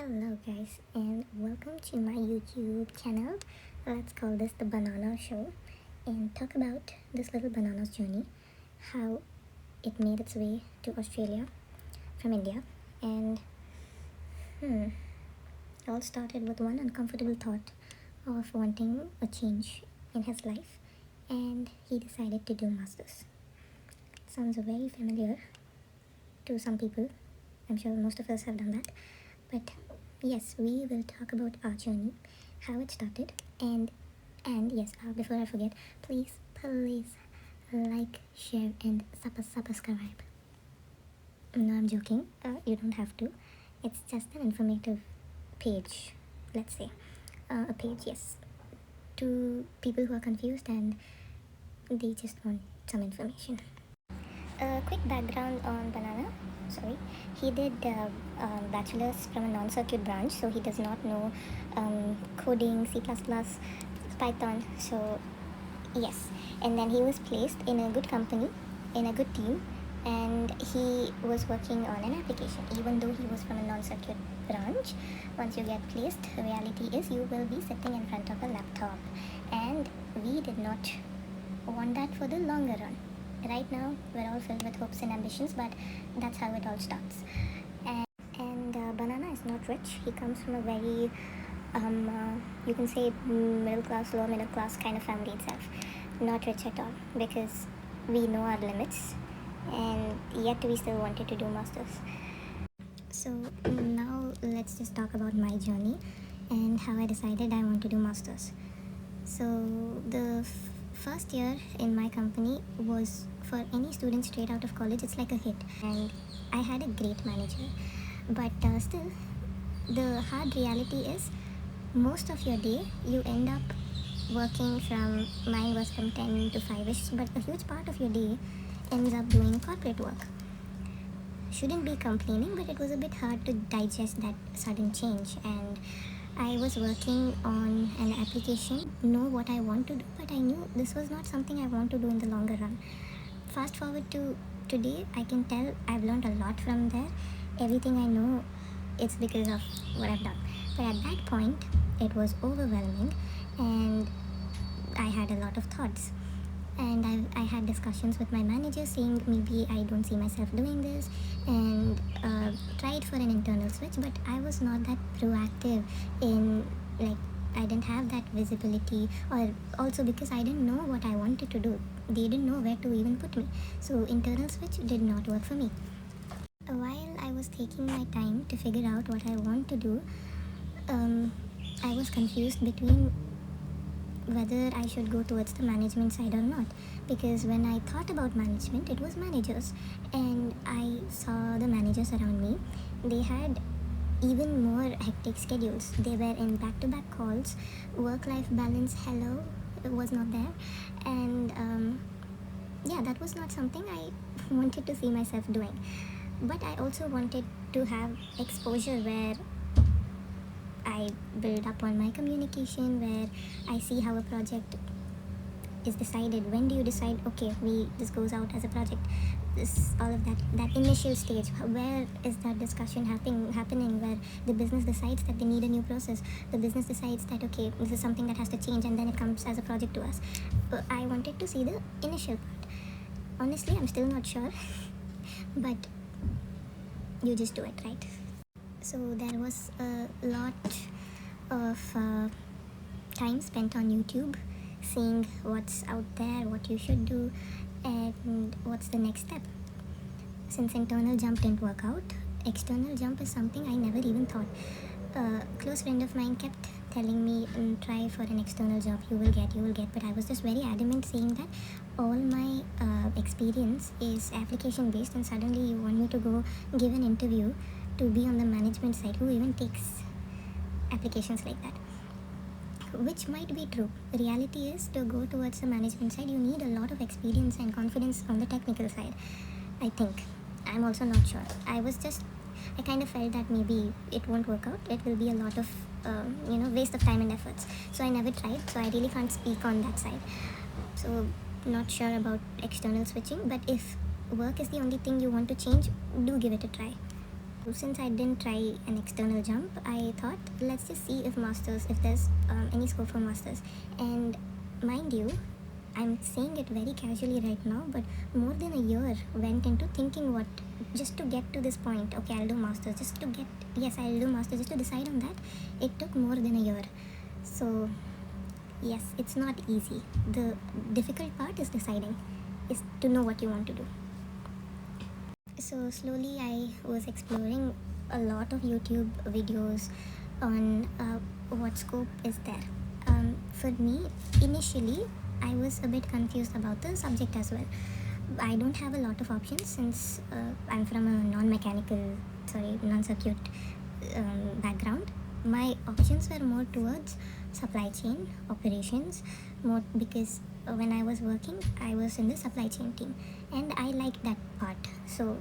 Hello guys and welcome to my YouTube channel. Let's call this the Banana Show and talk about this little banana's journey, how it made its way to Australia from India, and it all started with one uncomfortable thought of wanting a change in his life, and he decided to do masters. Sounds very familiar to some people. I'm sure most of us have done that. But yes, we will talk about our journey, how it started, and yes, before I forget, please like, share, and subscribe. No, I'm joking. You don't have to. It's just an informative page. Let's say a page, yes, to people who are confused and they just want some information. A quick background on Banana. Sorry, he did bachelor's from a non-circuit branch, so he does not know coding, C++, Python. So yes, and then he was placed in a good company, in a good team, and he was working on an application. Even though he was from a non-circuit branch, once you get placed, the reality is you will be sitting in front of a laptop, and we did not want that for the longer run. Right now, we're all filled with hopes and ambitions, but that's how it all starts. And Banana is not rich. He comes from a very, you can say, middle class, lower middle class kind of family itself. Not rich at all, because we know our limits, and yet we still wanted to do masters. So now let's just talk about my journey and how I decided I want to do masters. So the first year in my company was, for any student straight out of college, it's like a hit, and I had a great manager. But still, the hard reality is most of your day you end up working from, mine was from 10 to 5ish, but a huge part of your day ends up doing corporate work. Shouldn't be complaining, but it was a bit hard to digest that sudden change. And I was working on an application, know what I want to do, but I knew this was not something I want to do in the longer run. Fast forward to today, I can tell I've learned a lot from there. Everything I know, it's because of what I've done. But at that point, it was overwhelming, and I had a lot of thoughts. And I had discussions with my manager saying maybe I don't see myself doing this, and tried for an internal switch, but I was not that proactive in, like, I didn't have that visibility, or also because I didn't know what I wanted to do. They didn't know where to even put me. So internal switch did not work for me. While I was taking my time to figure out what I want to do, I was confused between whether I should go towards the management side or not, because when I thought about management, it was managers, and I saw the managers around me. They had even more hectic schedules. They were in back-to-back calls. Work-life balance, hello, it was not there. And yeah, that was not something I wanted to see myself doing. But I also wanted to have exposure where I build up on my communication, where I see how a project is decided. When do you decide, okay, this goes out as a project? This, all of that initial stage, where is that discussion happening, where the business decides that they need a new process, the business decides that, okay, this is something that has to change, and then it comes as a project to us. I wanted to see the initial part. Honestly, I'm still not sure, but you just do it, right? So there was a lot of time spent on YouTube, seeing what's out there, what you should do, and what's the next step. Since internal jump didn't work out, external jump is something I never even thought. A close friend of mine kept telling me, try for an external job, you will get, but I was just very adamant, saying that all my experience is application based, and suddenly you want me to go give an interview to be on the management side. Who even takes applications like that? Which might be true. The reality is, to go towards the management side, you need a lot of experience and confidence on the technical side, I think. I'm also not sure. I kind of felt that maybe it won't work out. It will be a lot of waste of time and efforts. So I never tried, so I really can't speak on that side. So not sure about external switching, but if work is the only thing you want to change, do give it a try. Since I didn't try an external jump, I thought let's just see if masters, if there's any scope for masters. And mind you, I'm saying it very casually right now, but more than a year went into thinking what, just to get to this point. Okay, I'll do masters just to get, yes, I'll do masters just to decide on that. It took more than a year. So yes, it's not easy. The difficult part is deciding, is to know what you want to do. So slowly I was exploring a lot of YouTube videos on what scope is there. For me, initially, I was a bit confused about the subject as well. I don't have a lot of options since I'm from a non-circuit background. My options were more towards supply chain operations, more because when I was working, I was in the supply chain team, and I liked that part. So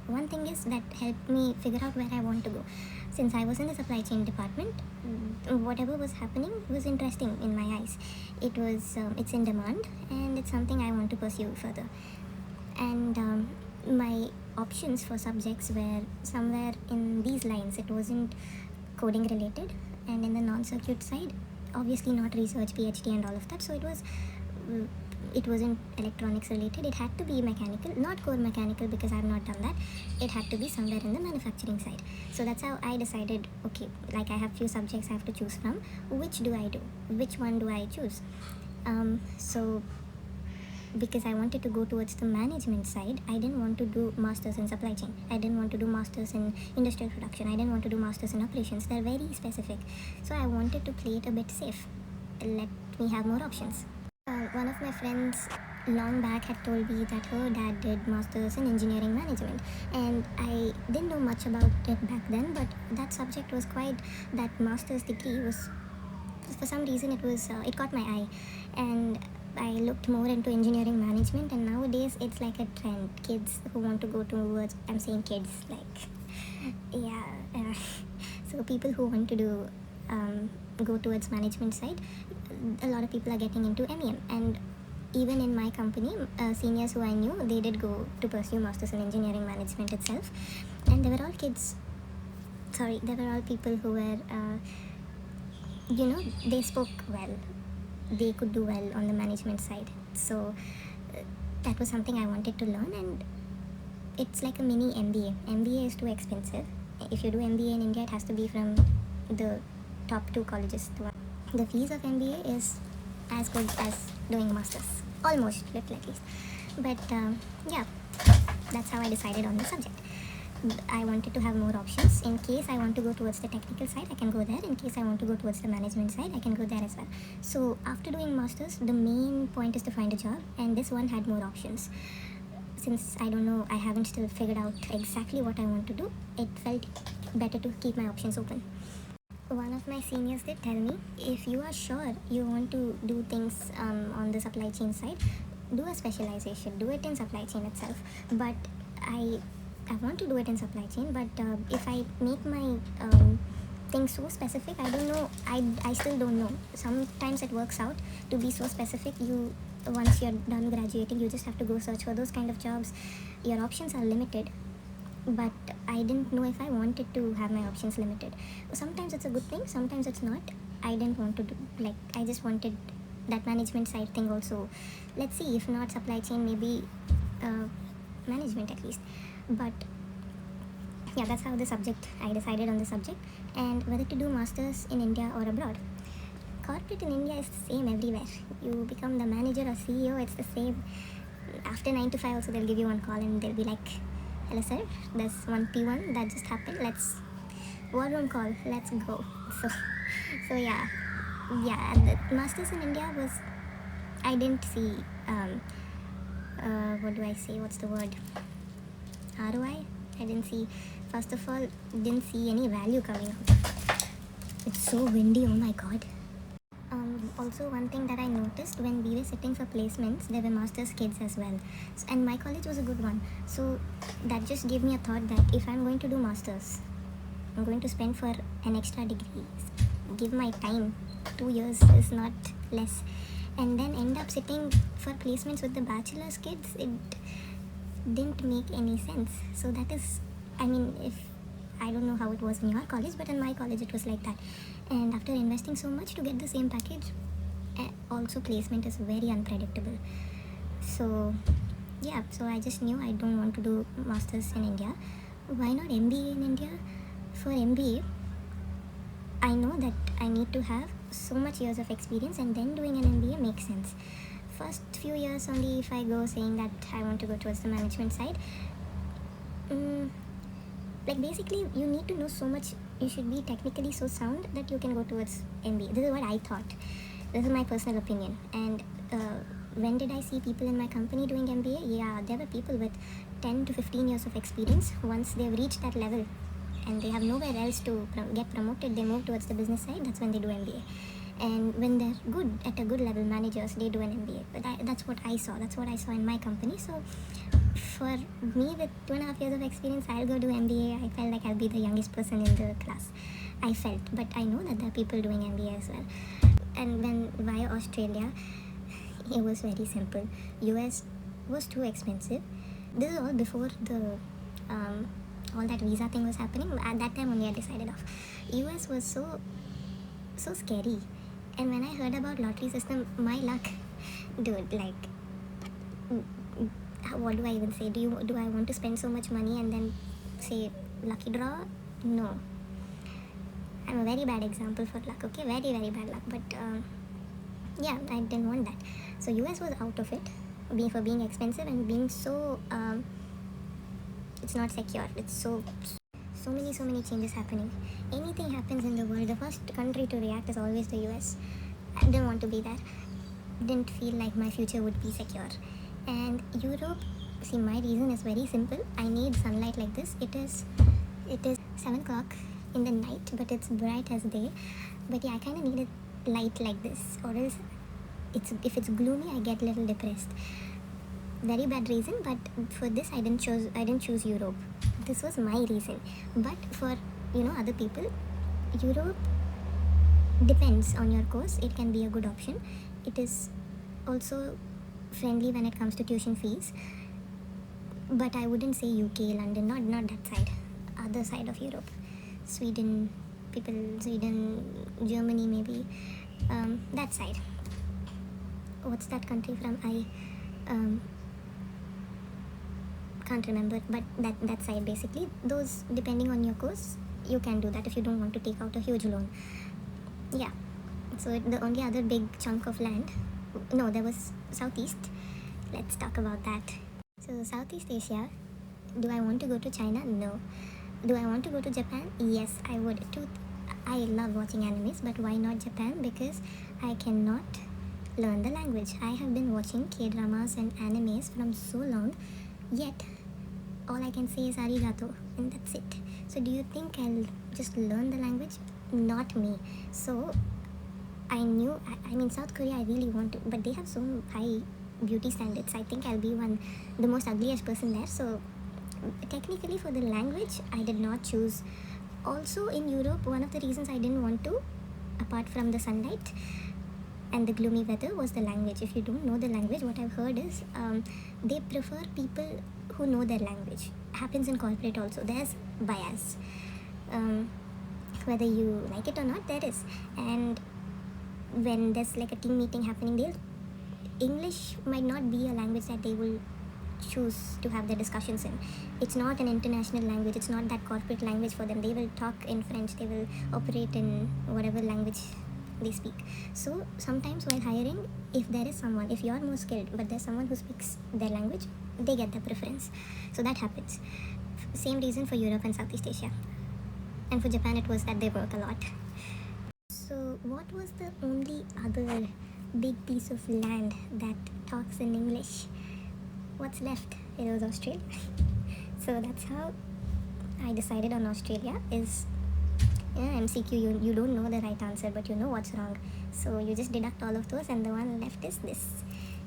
one thing is that helped me figure out where I want to go. Since I was in the supply chain department, whatever was happening was interesting in my eyes. It's in demand, and it's something I want to pursue further. And my options for subjects were somewhere in these lines. It wasn't coding related, and in the non-circuit side, obviously not research, PhD and all of that. So it wasn't electronics related. It had to be mechanical, not core mechanical, because I've not done that. It had to be somewhere in the manufacturing side. So that's how I decided, okay, like I have few subjects I have to choose from. Which do I do? Which one do I choose? So because I wanted to go towards the management side, I didn't want to do masters in supply chain. I didn't want to do masters in industrial production. I didn't want to do masters in operations. They're very specific. So I wanted to play it a bit safe. Let me have more options. One of my friends long back had told me that her dad did masters in engineering management, and I didn't know much about it back then, but that subject was quite, that master's degree was, for some reason it caught my eye, and I looked more into engineering management. And nowadays it's like a trend. Kids who want to go towards, I'm saying kids, like, yeah, so people who want to do go towards management side, a lot of people are getting into MEM. And even in my company, seniors who I knew, they did go to pursue masters in engineering management itself. And they were all people who were they spoke well, they could do well on the management side. So that was something I wanted to learn. And it's like a mini MBA is too expensive. If you do MBA in India, it has to be from the top 2 colleges. The fees of MBA is as good as doing masters, almost, little at least. But yeah, that's how I decided on the subject. I wanted to have more options. In case I want to go towards the technical side, I can go there. In case I want to go towards the management side, I can go there as well. So after doing masters, the main point is to find a job, and this one had more options. Since I don't know, I haven't still figured out exactly what I want to do, it felt better to keep my options open. One of my seniors did tell me, if you are sure you want to do things on the supply chain side, do a specialization, do it in supply chain itself. But I want to do it in supply chain, but if I make my thing so specific, I don't know, I still don't know. Sometimes it works out to be so specific. Once you're done graduating, you just have to go search for those kind of jobs. Your options are limited, but I didn't know if I wanted to have my options limited. Sometimes it's a good thing, sometimes it's not. I didn't want to do, like, I just wanted that management side thing also. Let's see, if not supply chain, maybe management at least. But yeah, that's how I decided on the subject, and whether to do masters in India or abroad. Corporate in India is the same everywhere. You become the manager or CEO, it's the same. After 9 to 5 also, they'll give you one call and they'll be like, hello sir, there's one P1 that just happened, let's war room call, let's go. So yeah, the masters in India was, I didn't see what's the word, ROI. I didn't see, first of all, didn't see any value coming out. It's so windy, oh my god. Also, one thing that I noticed, when we were sitting for placements, there were master's kids as well, and my college was a good one. So that just gave me a thought that if I'm going to do masters, I'm going to spend for an extra degree, give my time, 2 years is not less, and then end up sitting for placements with the bachelor's kids. It didn't make any sense. So that is, I mean, if I don't know how it was in your college, but in my college it was like that. And after investing so much to get the same package, also placement is very unpredictable. So yeah, so I just knew I don't want to do masters in India. Why not MBA in India? For MBA, I know that I need to have so much years of experience, and then doing an MBA makes sense. First few years only, if I go saying that I want to go towards the management side, like basically you need to know so much. You should be technically so sound that you can go towards MBA. This is what I thought. This is my personal opinion. And when did I see people in my company doing MBA? Yeah, there were people with 10 to 15 years of experience. Once they've reached that level and they have nowhere else to get promoted, they move towards the business side. That's when they do MBA. And when they're good at a good level, managers, they do an MBA. But that's what I saw. That's what I saw in my company. So for me, with 2.5 years of experience, I'll go do MBA. I felt like I'll be the youngest person in the class. I felt, but I know that there are people doing MBA as well. And when via Australia, it was very simple. US was too expensive. This is all before the all that visa thing was happening. At that time only I decided off. US was so scary. And when I heard about lottery system, my luck, dude, like, what do I even say? Do I want to spend so much money and then say lucky draw? No. I'm a very bad example for luck. Okay, very very bad luck. But yeah, I didn't want that. So US was out of it, being expensive and being so it's not secure. It's so many changes happening. Anything happens in the world, the first country to react is always the US. I didn't want to be there. Didn't feel like my future would be secure. And Europe, see, my reason is very simple. I need sunlight like this. It is 7 o'clock in the night, but it's bright as day. But yeah, I kind of needed light like this, or else if it's gloomy, I get a little depressed. Very bad reason, but for this I didn't choose Europe. This was my reason. But for other people, Europe depends on your course. It can be a good option. It is also friendly when it comes to tuition fees. But I wouldn't say UK, London, not that side. Other side of Europe, Sweden, Germany maybe, that side. What's that country from? I can't remember, but that side basically. Those, depending on your course, you can do that if you don't want to take out a huge loan. Yeah. So the only other big chunk of land, no, there was Southeast. Let's talk about that. So Southeast Asia, do I want to go to China? No. Do I want to go to Japan? Yes, I would too. I love watching animes, but why not Japan? Because I cannot learn the language. I have been watching K-dramas and animes from so long, yet all I can say is arigato, and that's it. So do you think I'll just learn the language? Not me. So I knew, I mean, South Korea I really want to, but they have so high beauty standards. I think I'll be the most ugliest person there. So technically for the language, I did not choose. Also in Europe, one of the reasons I didn't want to, apart from the sunlight and the gloomy weather, was the language. If you don't know the language, what I've heard is they prefer people who know their language. Happens in corporate also. There's bias. Whether you like it or not, there is. And when there's like a team meeting happening, English might not be a language that they will choose to have their discussions in. It's not an international language. It's not that corporate language for them. They will talk in French. They will operate in whatever language they speak. So sometimes while hiring, if there is someone, if you're more skilled but there's someone who speaks their language, they get the preference. So that happens. Same reason for Europe and Southeast Asia. And for Japan, it was that they work a lot. So what was the only other big piece of land that talks in English? What's left? It was Australia. So that's how I decided on Australia. Is MCQ, you don't know the right answer, but you know what's wrong. So you just deduct all of those, and the one left is this.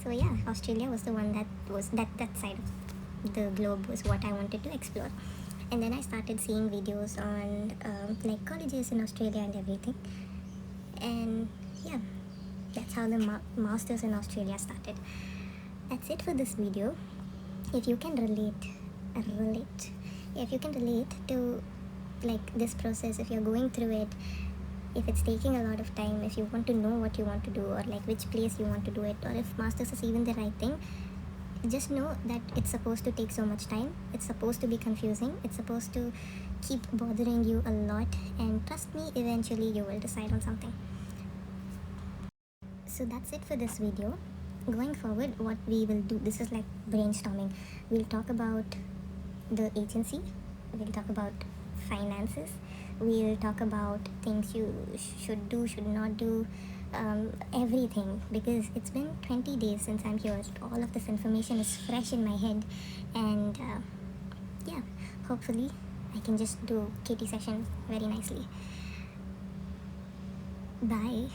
So yeah, Australia was the one that was that side of the globe was what I wanted to explore. And then I started seeing videos on like colleges in Australia and everything. And yeah, that's how the masters in Australia started. That's it for this video. If you can relate, if you can relate to like this process, if you're going through it, if it's taking a lot of time, if you want to know what you want to do, or like which place you want to do it, or if masters is even the right thing, just know that it's supposed to take so much time, it's supposed to be confusing, it's supposed to keep bothering you a lot, and trust me, eventually you will decide on something. So that's it for this video. Going forward, what we will do, this is like brainstorming. We'll talk about the agency, we'll talk about finances, we'll talk about things you should do, should not do, everything, because it's been 20 days since I'm here. All of this information is fresh in my head, and yeah, hopefully I can just do KT session very nicely. Bye.